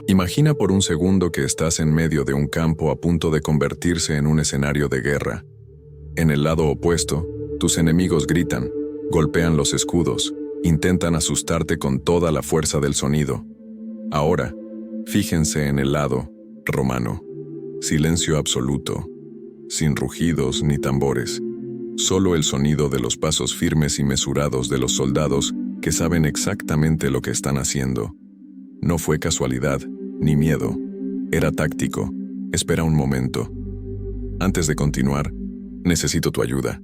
Imagina por un segundo que estás en medio de un campo a punto de convertirse en un escenario de guerra. En el lado opuesto, tus enemigos gritan, golpean los escudos, intentan asustarte con toda la fuerza del sonido. Ahora, fíjense en el lado romano. Silencio absoluto, sin rugidos ni tambores. Solo el sonido de los pasos firmes y mesurados de los soldados que saben exactamente lo que están haciendo. No fue casualidad, ni miedo. Era táctico. Espera un momento. Antes de continuar, necesito tu ayuda.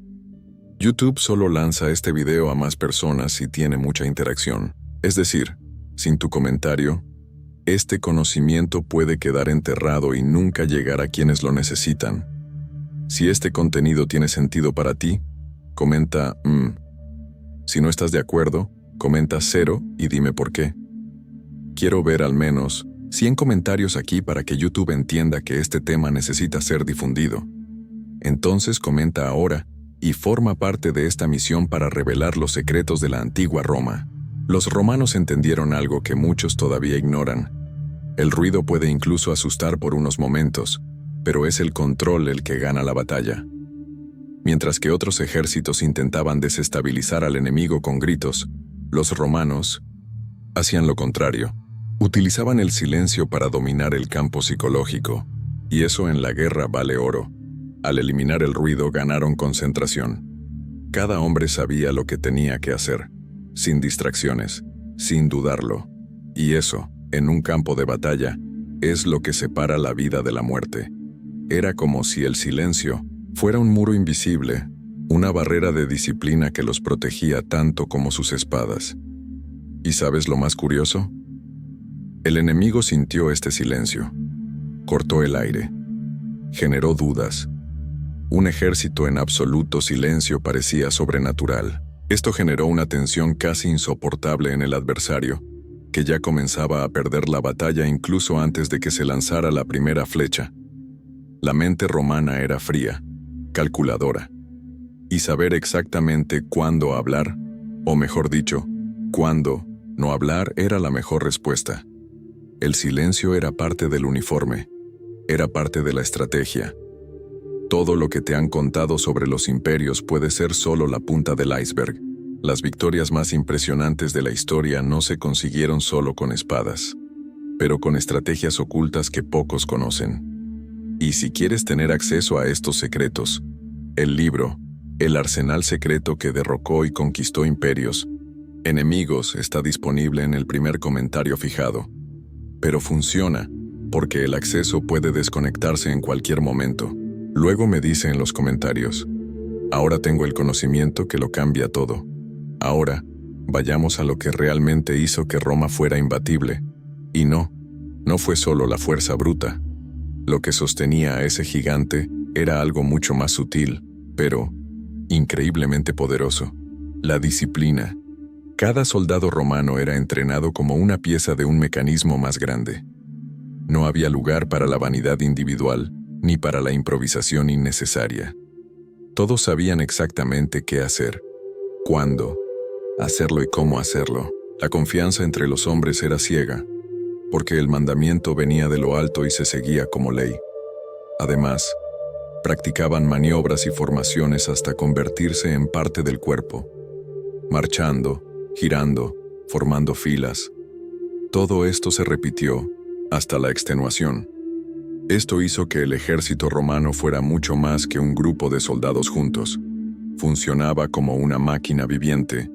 YouTube solo lanza este video a más personas si tiene mucha interacción. Es decir, sin tu comentario, este conocimiento puede quedar enterrado y nunca llegar a quienes lo necesitan. Si este contenido tiene sentido para ti, comenta Si no estás de acuerdo, comenta 0 y dime por qué. Quiero ver al menos 100 comentarios aquí para que YouTube entienda que este tema necesita ser difundido. Entonces comenta ahora y forma parte de esta misión para revelar los secretos de la antigua Roma. Los romanos entendieron algo que muchos todavía ignoran. El ruido puede incluso asustar por unos momentos, pero es el control el que gana la batalla. Mientras que otros ejércitos intentaban desestabilizar al enemigo con gritos, los romanos hacían lo contrario. Utilizaban el silencio para dominar el campo psicológico, y eso en la guerra vale oro. Al eliminar el ruido ganaron concentración. Cada hombre sabía lo que tenía que hacer, sin distracciones, sin dudarlo. Y eso, en un campo de batalla, es lo que separa la vida de la muerte. Era como si el silencio fuera un muro invisible, una barrera de disciplina que los protegía tanto como sus espadas. ¿Y sabes lo más curioso? El enemigo sintió este silencio. Cortó el aire. Generó dudas. Un ejército en absoluto silencio parecía sobrenatural. Esto generó una tensión casi insoportable en el adversario, que ya comenzaba a perder la batalla incluso antes de que se lanzara la primera flecha. La mente romana era fría, calculadora, y saber exactamente cuándo hablar, o mejor dicho, cuándo no hablar era la mejor respuesta. El silencio era parte del uniforme, era parte de la estrategia. Todo lo que te han contado sobre los imperios puede ser solo la punta del iceberg. Las victorias más impresionantes de la historia no se consiguieron solo con espadas, pero con estrategias ocultas que pocos conocen. Y si quieres tener acceso a estos secretos, el libro, El arsenal secreto que derrocó y conquistó imperios, enemigos, está disponible en el primer comentario fijado. Pero funciona, porque el acceso puede desconectarse en cualquier momento. Luego me dice en los comentarios, ahora tengo el conocimiento que lo cambia todo. Ahora, vayamos a lo que realmente hizo que Roma fuera imbatible. Y no fue solo la fuerza bruta. Lo que sostenía a ese gigante era algo mucho más sutil, pero increíblemente poderoso. La disciplina. Cada soldado romano era entrenado como una pieza de un mecanismo más grande. No había lugar para la vanidad individual, ni para la improvisación innecesaria. Todos sabían exactamente qué hacer, cuándo hacerlo y cómo hacerlo. La confianza entre los hombres era ciega, porque el mandamiento venía de lo alto y se seguía como ley. Además, practicaban maniobras y formaciones hasta convertirse en parte del cuerpo, marchando, girando, formando filas. Todo esto se repitió hasta la extenuación. Esto hizo que el ejército romano fuera mucho más que un grupo de soldados juntos. Funcionaba como una máquina viviente,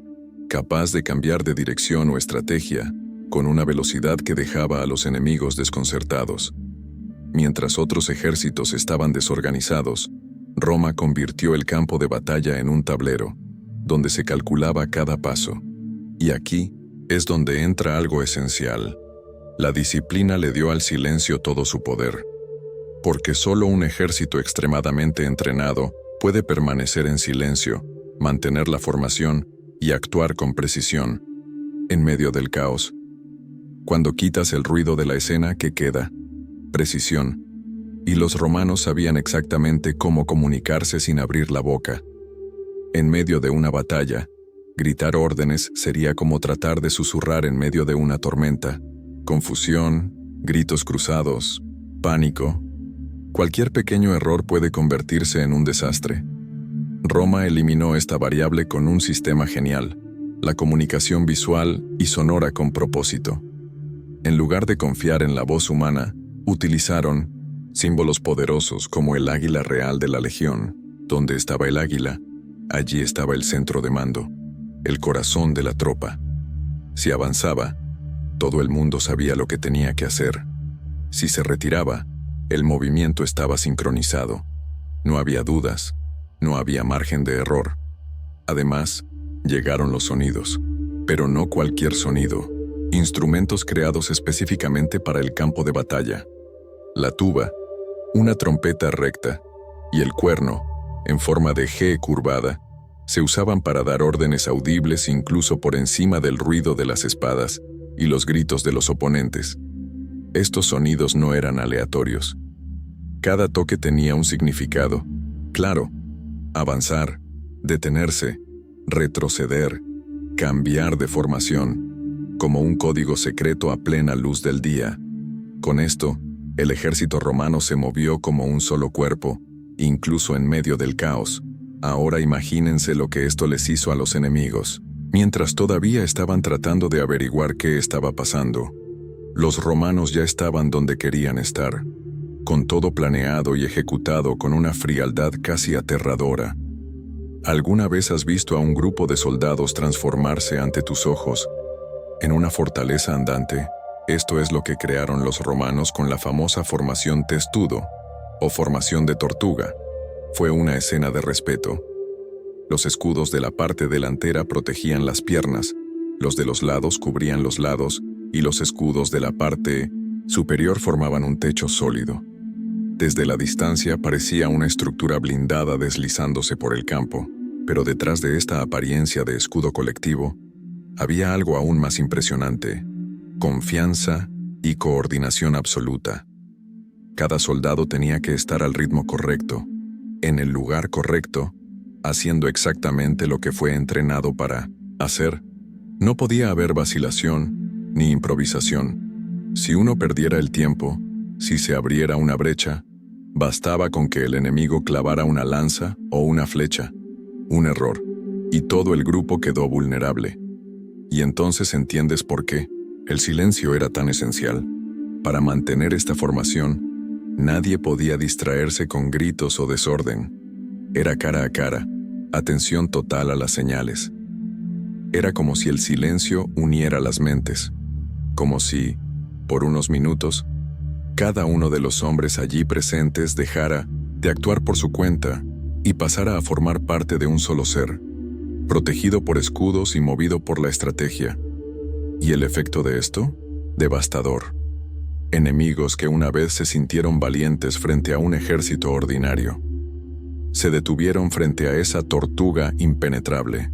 capaz de cambiar de dirección o estrategia, con una velocidad que dejaba a los enemigos desconcertados. Mientras otros ejércitos estaban desorganizados, Roma convirtió el campo de batalla en un tablero, donde se calculaba cada paso. Y aquí es donde entra algo esencial. La disciplina le dio al silencio todo su poder, porque solo un ejército extremadamente entrenado puede permanecer en silencio, mantener la formación y actuar con precisión en medio del caos. Cuando quitas el ruido de la escena, ¿qué queda? Precisión. Y los romanos sabían exactamente cómo comunicarse sin abrir la boca. En medio de una batalla, gritar órdenes sería como tratar de susurrar en medio de una tormenta. Confusión, gritos cruzados, pánico. Cualquier pequeño error puede convertirse en un desastre. Roma eliminó esta variable con un sistema genial, la comunicación visual y sonora con propósito. En lugar de confiar en la voz humana, utilizaron símbolos poderosos como el águila real de la legión. Donde estaba el águila, allí estaba el centro de mando, el corazón de la tropa. Si avanzaba, todo el mundo sabía lo que tenía que hacer. Si se retiraba, el movimiento estaba sincronizado. No había dudas, no había margen de error. Además, llegaron los sonidos, pero no cualquier sonido. Instrumentos creados específicamente para el campo de batalla. La tuba, una trompeta recta, y el cuerno, en forma de G curvada, se usaban para dar órdenes audibles incluso por encima del ruido de las espadas y los gritos de los oponentes. Estos sonidos no eran aleatorios. Cada toque tenía un significado. Claro, avanzar, detenerse, retroceder, cambiar de formación, como un código secreto a plena luz del día. Con esto, el ejército romano se movió como un solo cuerpo, incluso en medio del caos. Ahora imagínense lo que esto les hizo a los enemigos. Mientras todavía estaban tratando de averiguar qué estaba pasando, los romanos ya estaban donde querían estar, con todo planeado y ejecutado con una frialdad casi aterradora. ¿Alguna vez has visto a un grupo de soldados transformarse ante tus ojos en una fortaleza andante? Esto es lo que crearon los romanos con la famosa formación testudo, o formación de tortuga. Fue una escena de respeto. Los escudos de la parte delantera protegían las piernas, los de los lados cubrían los lados y los escudos de la parte superior formaban un techo sólido. Desde la distancia parecía una estructura blindada deslizándose por el campo, pero detrás de esta apariencia de escudo colectivo, había algo aún más impresionante: confianza y coordinación absoluta. Cada soldado tenía que estar al ritmo correcto, en el lugar correcto, haciendo exactamente lo que fue entrenado para hacer. No podía haber vacilación ni improvisación. Si uno perdiera el tiempo, si se abriera una brecha, bastaba con que el enemigo clavara una lanza o una flecha. Un error, y todo el grupo quedó vulnerable. Y entonces entiendes por qué el silencio era tan esencial. Para mantener esta formación, nadie podía distraerse con gritos o desorden. Era cara a cara, atención total a las señales. Era como si el silencio uniera las mentes, como si, por unos minutos, cada uno de los hombres allí presentes dejara de actuar por su cuenta y pasara a formar parte de un solo ser, protegido por escudos y movido por la estrategia. ¿Y el efecto de esto? Devastador. Enemigos que una vez se sintieron valientes frente a un ejército ordinario, se detuvieron frente a esa tortuga impenetrable,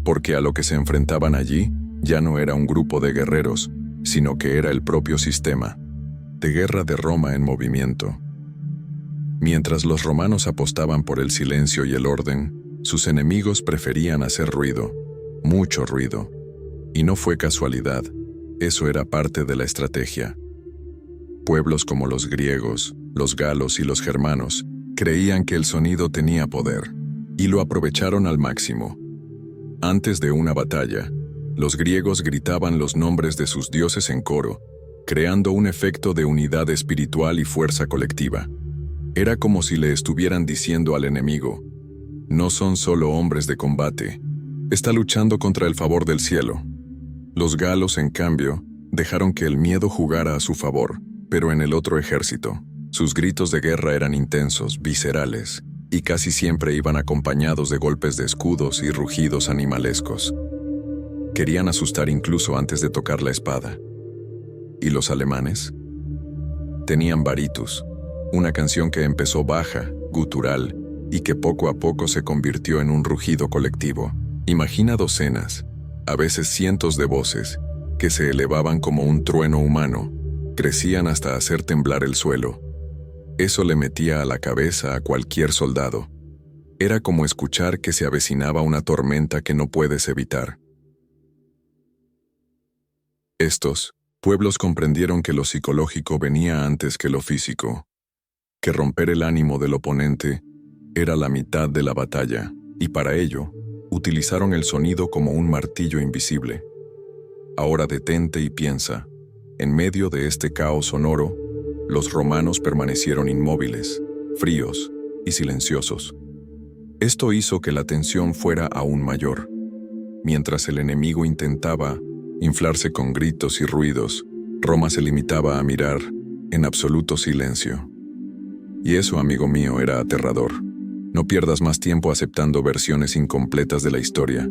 porque a lo que se enfrentaban allí ya no era un grupo de guerreros, sino que era el propio sistema de guerra de Roma en movimiento. Mientras los romanos apostaban por el silencio y el orden, sus enemigos preferían hacer ruido, mucho ruido. Y no fue casualidad, eso era parte de la estrategia. Pueblos como los griegos, los galos y los germanos creían que el sonido tenía poder, y lo aprovecharon al máximo. Antes de una batalla, los griegos gritaban los nombres de sus dioses en coro, creando un efecto de unidad espiritual y fuerza colectiva. Era como si le estuvieran diciendo al enemigo: no son solo hombres de combate, está luchando contra el favor del cielo. Los galos, en cambio, dejaron que el miedo jugara a su favor, pero en el otro ejército, sus gritos de guerra eran intensos, viscerales, y casi siempre iban acompañados de golpes de escudos y rugidos animalescos. Querían asustar incluso antes de tocar la espada. ¿Y los alemanes? Tenían Varitus, una canción que empezó baja, gutural, y que poco a poco se convirtió en un rugido colectivo. Imagina docenas, a veces cientos de voces, que se elevaban como un trueno humano, crecían hasta hacer temblar el suelo. Eso le metía a la cabeza a cualquier soldado. Era como escuchar que se avecinaba una tormenta que no puedes evitar. Estos, Pueblos comprendieron que lo psicológico venía antes que lo físico, que romper el ánimo del oponente era la mitad de la batalla, y para ello, utilizaron el sonido como un martillo invisible. Ahora detente y piensa. En medio de este caos sonoro, los romanos permanecieron inmóviles, fríos y silenciosos. Esto hizo que la tensión fuera aún mayor. Mientras el enemigo intentaba inflarse con gritos y ruidos, Roma se limitaba a mirar en absoluto silencio. Y eso, amigo mío, era aterrador. No pierdas más tiempo aceptando versiones incompletas de la historia.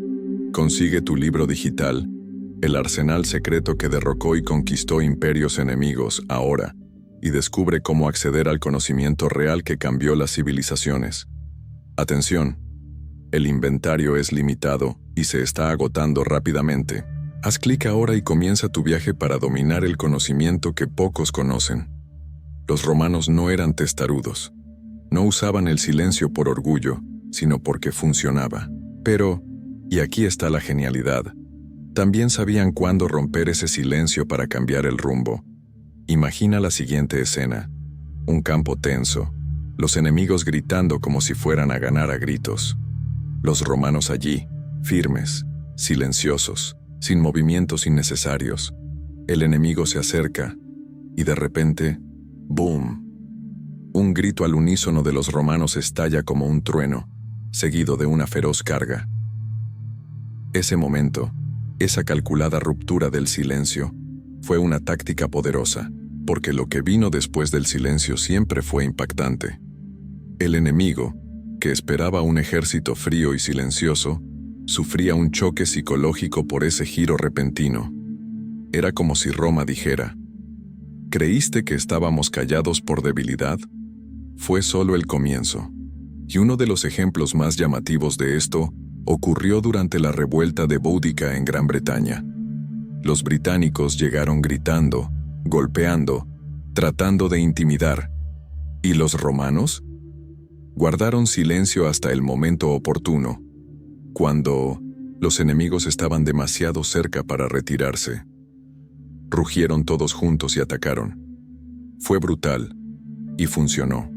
Consigue tu libro digital, El arsenal secreto que derrocó y conquistó imperios enemigos ahora, y descubre cómo acceder al conocimiento real que cambió las civilizaciones. Atención, el inventario es limitado y se está agotando rápidamente. Haz clic ahora y comienza tu viaje para dominar el conocimiento que pocos conocen. Los romanos no eran testarudos. No usaban el silencio por orgullo, sino porque funcionaba. Pero, y aquí está la genialidad, también sabían cuándo romper ese silencio para cambiar el rumbo. Imagina la siguiente escena. Un campo tenso, los enemigos gritando como si fueran a ganar a gritos. Los romanos allí, firmes, silenciosos, sin movimientos innecesarios. El enemigo se acerca, y de repente, ¡boom! Un grito al unísono de los romanos estalla como un trueno, seguido de una feroz carga. Ese momento, esa calculada ruptura del silencio, fue una táctica poderosa, porque lo que vino después del silencio siempre fue impactante. El enemigo, que esperaba un ejército frío y silencioso, sufría un choque psicológico por ese giro repentino. Era como si Roma dijera: ¿creíste que estábamos callados por debilidad? Fue solo el comienzo. Y uno de los ejemplos más llamativos de esto ocurrió durante la revuelta de Boudica en Gran Bretaña. Los británicos llegaron gritando, golpeando, tratando de intimidar. ¿Y los romanos? Guardaron silencio hasta el momento oportuno, cuando los enemigos estaban demasiado cerca para retirarse. Rugieron todos juntos y atacaron. Fue brutal, y funcionó.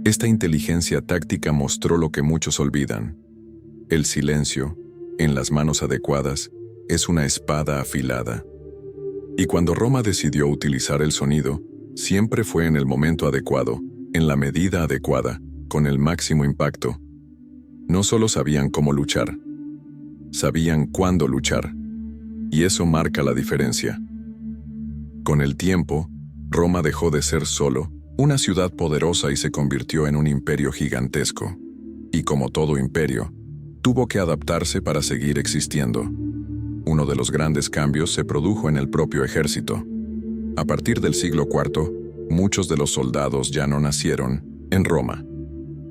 Esta inteligencia táctica mostró lo que muchos olvidan. El silencio, en las manos adecuadas, es una espada afilada. Y cuando Roma decidió utilizar el sonido, siempre fue en el momento adecuado, en la medida adecuada, con el máximo impacto. No solo sabían cómo luchar, sabían cuándo luchar. Y eso marca la diferencia. Con el tiempo, Roma dejó de ser solo una ciudad poderosa y se convirtió en un imperio gigantesco. Y como todo imperio, tuvo que adaptarse para seguir existiendo. Uno de los grandes cambios se produjo en el propio ejército. A partir del siglo IV, muchos de los soldados ya no nacieron en Roma.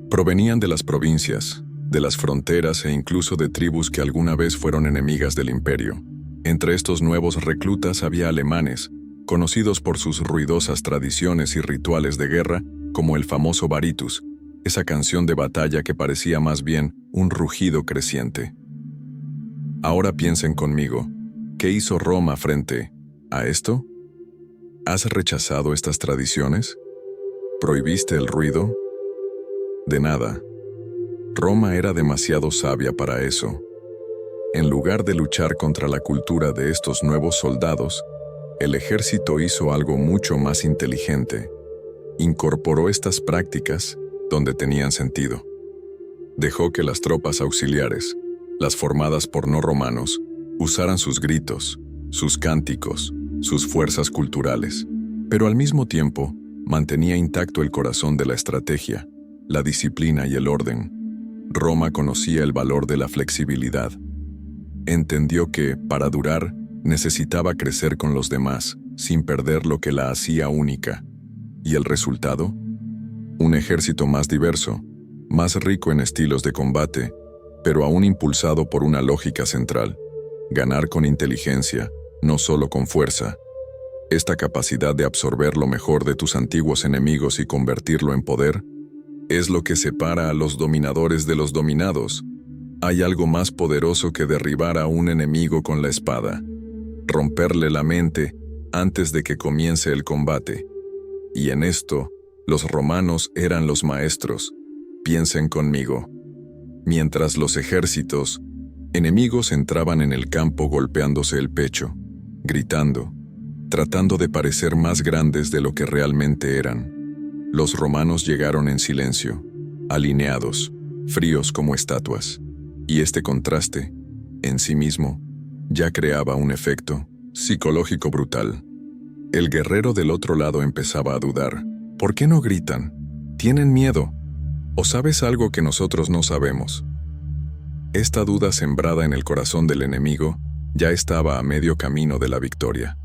Provenían de las provincias, de las fronteras e incluso de tribus que alguna vez fueron enemigas del imperio. Entre estos nuevos reclutas había alemanes, conocidos por sus ruidosas tradiciones y rituales de guerra, como el famoso Baritus, esa canción de batalla que parecía más bien un rugido creciente. Ahora piensen conmigo, ¿qué hizo Roma frente a esto? ¿Has rechazado estas tradiciones? ¿Prohibiste el ruido? De nada. Roma era demasiado sabia para eso. En lugar de luchar contra la cultura de estos nuevos soldados, el ejército hizo algo mucho más inteligente. Incorporó estas prácticas donde tenían sentido. Dejó que las tropas auxiliares, las formadas por no romanos, usaran sus gritos, sus cánticos, sus fuerzas culturales, pero al mismo tiempo mantenía intacto el corazón de la estrategia, la disciplina y el orden. Roma conocía el valor de la flexibilidad. Entendió que, para durar, necesitaba crecer con los demás, sin perder lo que la hacía única. ¿Y el resultado? Un ejército más diverso, más rico en estilos de combate, pero aún impulsado por una lógica central: ganar con inteligencia, no solo con fuerza. Esta capacidad de absorber lo mejor de tus antiguos enemigos y convertirlo en poder, es lo que separa a los dominadores de los dominados. Hay algo más poderoso que derribar a un enemigo con la espada. Romperle la mente antes de que comience el combate. Y en esto, los romanos eran los maestros. Piensen conmigo. Mientras los ejércitos enemigos entraban en el campo golpeándose el pecho, gritando, tratando de parecer más grandes de lo que realmente eran, los romanos llegaron en silencio, alineados, fríos como estatuas. Y este contraste, en sí mismo, ya creaba un efecto psicológico brutal. El guerrero del otro lado empezaba a dudar. ¿Por qué no gritan? ¿Tienen miedo? ¿O sabes algo que nosotros no sabemos? Esta duda sembrada en el corazón del enemigo ya estaba a medio camino de la victoria.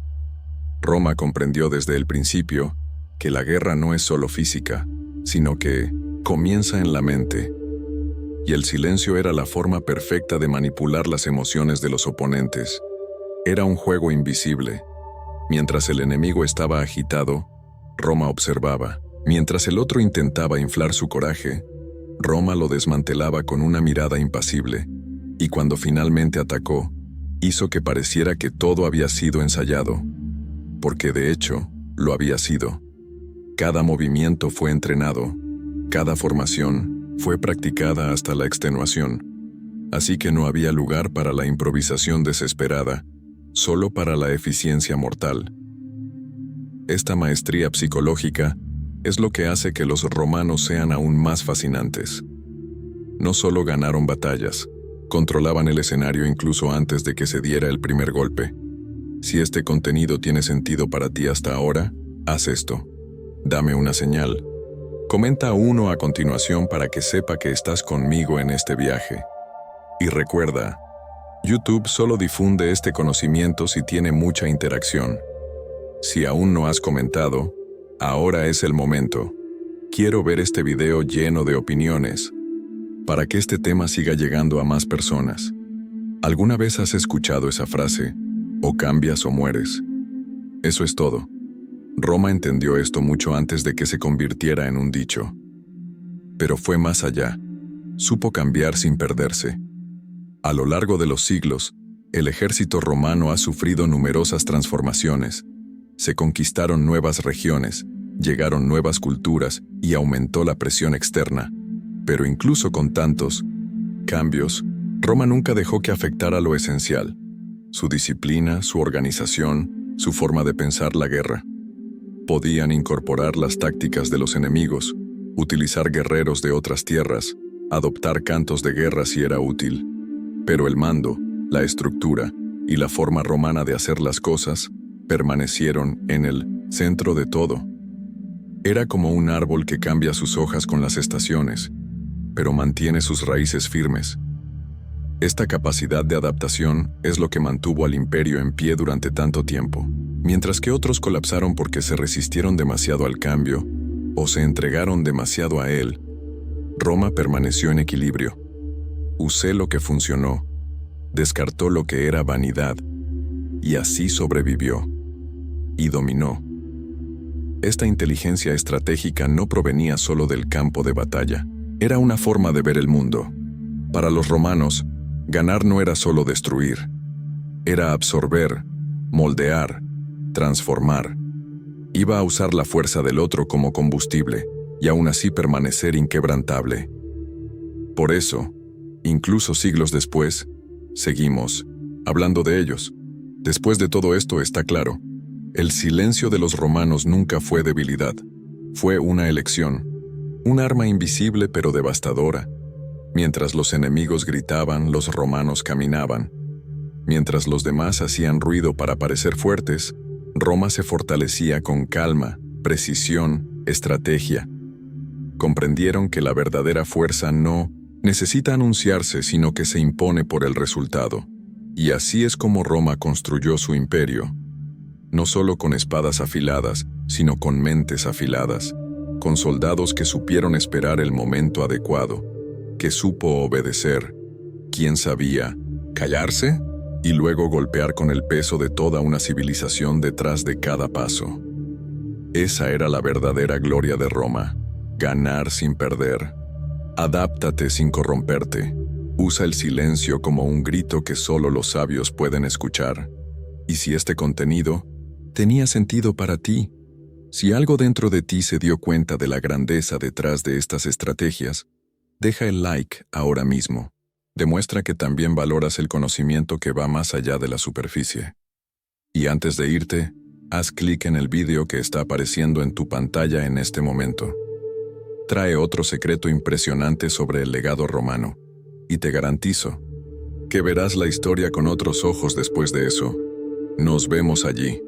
Roma comprendió desde el principio que la guerra no es solo física, sino que comienza en la mente. Y el silencio era la forma perfecta de manipular las emociones de los oponentes. Era un juego invisible. Mientras el enemigo estaba agitado, Roma observaba. Mientras el otro intentaba inflar su coraje, Roma lo desmantelaba con una mirada impasible. Y cuando finalmente atacó, hizo que pareciera que todo había sido ensayado. Porque de hecho, lo había sido. Cada movimiento fue entrenado, cada formación fue practicada hasta la extenuación. Así que no había lugar para la improvisación desesperada, solo para la eficiencia mortal. Esta maestría psicológica es lo que hace que los romanos sean aún más fascinantes. No solo ganaron batallas, controlaban el escenario incluso antes de que se diera el primer golpe. Si este contenido tiene sentido para ti hasta ahora, haz esto. Dame una señal. Comenta uno a continuación para que sepa que estás conmigo en este viaje. Y recuerda, YouTube solo difunde este conocimiento si tiene mucha interacción. Si aún no has comentado, ahora es el momento. Quiero ver este video lleno de opiniones, para que este tema siga llegando a más personas. ¿Alguna vez has escuchado esa frase? O cambias o mueres. Eso es todo. Roma entendió esto mucho antes de que se convirtiera en un dicho. Pero fue más allá. Supo cambiar sin perderse. A lo largo de los siglos, el ejército romano ha sufrido numerosas transformaciones. Se conquistaron nuevas regiones, llegaron nuevas culturas y aumentó la presión externa. Pero incluso con tantos cambios, Roma nunca dejó que afectara lo esencial: su disciplina, su organización, su forma de pensar la guerra. Podían incorporar las tácticas de los enemigos, utilizar guerreros de otras tierras, adoptar cantos de guerra si era útil. Pero el mando, la estructura y la forma romana de hacer las cosas permanecieron en el centro de todo. Era como un árbol que cambia sus hojas con las estaciones, pero mantiene sus raíces firmes. Esta capacidad de adaptación es lo que mantuvo al imperio en pie durante tanto tiempo, mientras que otros colapsaron porque se resistieron demasiado al cambio o se entregaron demasiado a él. Roma permaneció en equilibrio. Usé lo que funcionó, descartó lo que era vanidad, y así sobrevivió. Y dominó. Esta inteligencia estratégica no provenía solo del campo de batalla, era una forma de ver el mundo. Para los romanos, ganar no era solo destruir, era absorber, moldear, transformar. Iba a usar la fuerza del otro como combustible, y aún así permanecer inquebrantable. Por eso, incluso siglos después, seguimos hablando de ellos. Después de todo esto está claro, el silencio de los romanos nunca fue debilidad, fue una elección, un arma invisible pero devastadora. Mientras los enemigos gritaban, los romanos caminaban. Mientras los demás hacían ruido para parecer fuertes, Roma se fortalecía con calma, precisión, estrategia. Comprendieron que la verdadera fuerza no necesita anunciarse, sino que se impone por el resultado. Y así es como Roma construyó su imperio. No solo con espadas afiladas, sino con mentes afiladas, con soldados que supieron esperar el momento adecuado, que supo obedecer, ¿quién sabía? ¿Callarse? Y luego golpear con el peso de toda una civilización detrás de cada paso. Esa era la verdadera gloria de Roma, ganar sin perder. Adáptate sin corromperte. Usa el silencio como un grito que solo los sabios pueden escuchar. Y si este contenido tenía sentido para ti. Si algo dentro de ti se dio cuenta de la grandeza detrás de estas estrategias, deja el like ahora mismo. Demuestra que también valoras el conocimiento que va más allá de la superficie. Y antes de irte, haz clic en el vídeo que está apareciendo en tu pantalla en este momento. Trae otro secreto impresionante sobre el legado romano, y te garantizo que verás la historia con otros ojos después de eso. Nos vemos allí.